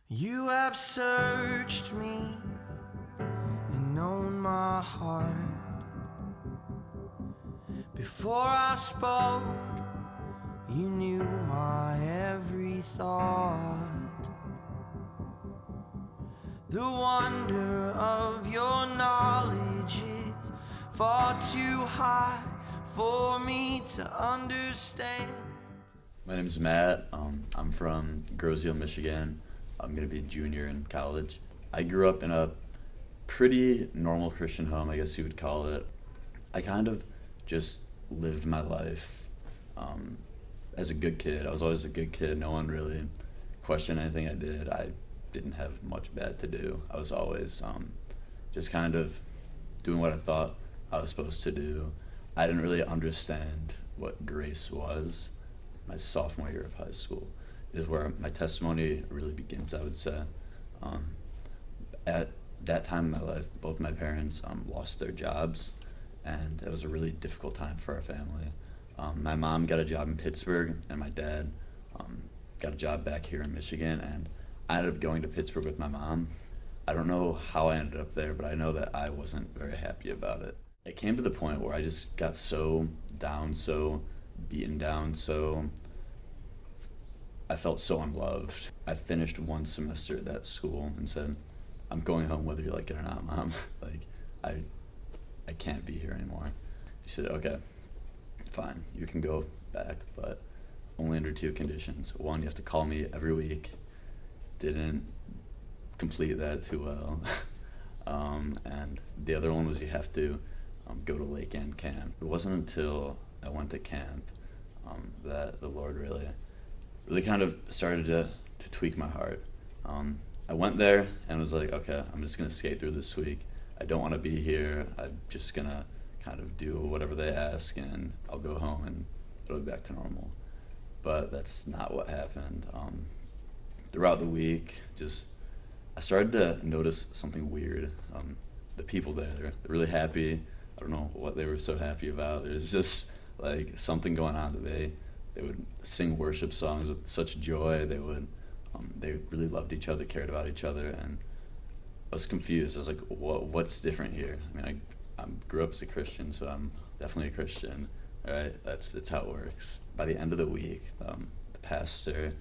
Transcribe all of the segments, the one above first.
You have searched me and known my heart. Before I spoke, you knew my every thought. The wonder of your knowledge is far too high for me to understand. My name's Matt. I'm from Groseal, Michigan. I'm going to be a junior in college. I grew up in a pretty normal Christian home, I guess you would call it. I kind of just lived my life as a good kid. I was always a good kid. No one really questioned anything I did. I didn't have much bad to do. I was always just kind of doing what I thought I was supposed to do. I didn't really understand what grace was. My sophomore year of high school is where my testimony really begins, I would say. At that time in my life, both my parents lost their jobs, and it was a really difficult time for our family. My mom got a job in Pittsburgh, and my dad got a job back here in Michigan, and I ended up going to Pittsburgh with my mom. I don't know how I ended up there, but I know that I wasn't very happy about it. It came to the point where I just got so down, so beaten down, so I felt so unloved. I finished one semester at that school and said, I'm going home whether you like it or not, Mom. I can't be here anymore. She said, okay, fine, you can go back, but only under two conditions. One, you have to call me every week. Didn't complete that too well. And the other one was you have to go to Lake End camp. It wasn't until I went to camp that the Lord really kind of started to tweak my heart. I went there and was like, okay, I'm just going to skate through this week. I don't want to be here. I'm just going to kind of do whatever they ask, and I'll go home and it'll be back to normal. But that's not what happened. Throughout the week, I started to notice something weird. The people there, they're really happy. I don't know what they were so happy about. There's just like something going on that they would sing worship songs with such joy. They really loved each other, cared about each other, and I was confused. I was like, what's different here? I mean, I grew up as a Christian, so I'm definitely a Christian. All right, that's how it works. By the end of the week, the pastor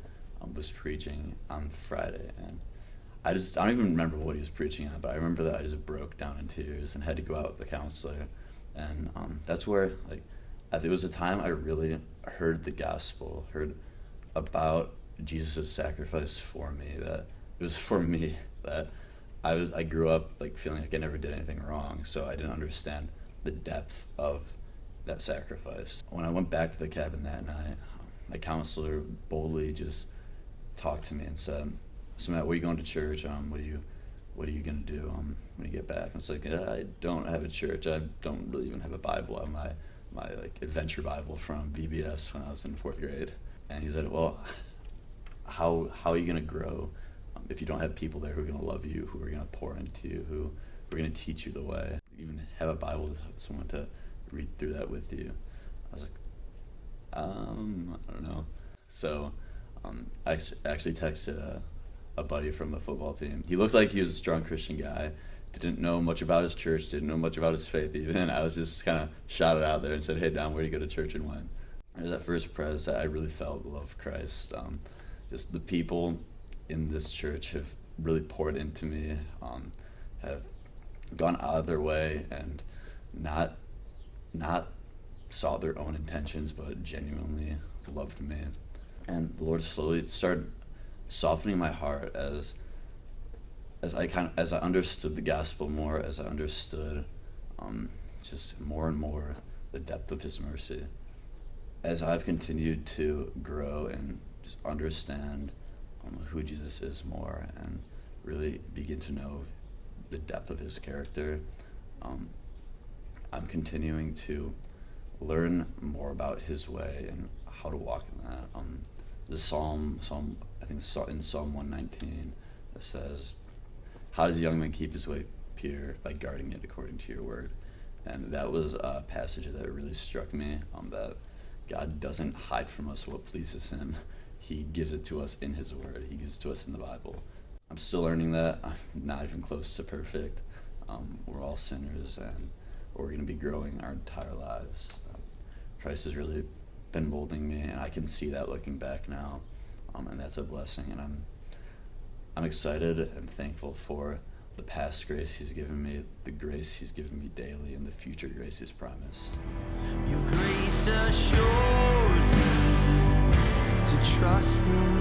was preaching on Friday, and I don't even remember what he was preaching on, but I remember that I just broke down in tears and had to go out with the counselor, and that's where I think it was a time I really heard the gospel, heard about Jesus' sacrifice for me. That it was for me. That I grew up feeling like I never did anything wrong, so I didn't understand the depth of that sacrifice. When I went back to the cabin that night, my counselor boldly just talked to me and said, "So Matt, where are you going to church? What are you gonna do when you get back?" I was like, I don't have a church. I don't really even have a Bible. I have my adventure Bible from VBS when I was in 4th grade. And he said, well, how are you going to grow if you don't have people there who are going to love you, who are going to pour into you, who are going to teach you the way? Even have a Bible, someone to read through that with you. I was like, I don't know. So I actually texted a buddy from the football team. He looked like he was a strong Christian guy. Didn't know much about his church, didn't know much about his faith even. I was just kind of shot it out there and said, hey, Don, where do you go to church and when? It was that first pres that I really felt the love of Christ. Just the people in this church have really poured into me, have gone out of their way and not saw their own intentions, but genuinely loved me. And the Lord slowly started softening my heart as I understood the gospel more, as I understood just more and more the depth of His mercy. As I've continued to grow and just understand who Jesus is more and really begin to know the depth of His character, I'm continuing to learn more about His way and how to walk in that. The Psalm, I think in Psalm 119, it says, how does a young man keep his way pure? By guarding it according to your word. And that was a passage that really struck me, that God doesn't hide from us what pleases Him. He gives it to us in His word. He gives it to us in the Bible. I'm still learning that. I'm not even close to perfect. We're all sinners, and we're going to be growing our entire lives. Christ has really been molding me, and I can see that looking back now, and that's a blessing. And I'm excited and thankful for the past grace He's given me, the grace He's given me daily, and the future grace He's promised. Your grace assures me to trust in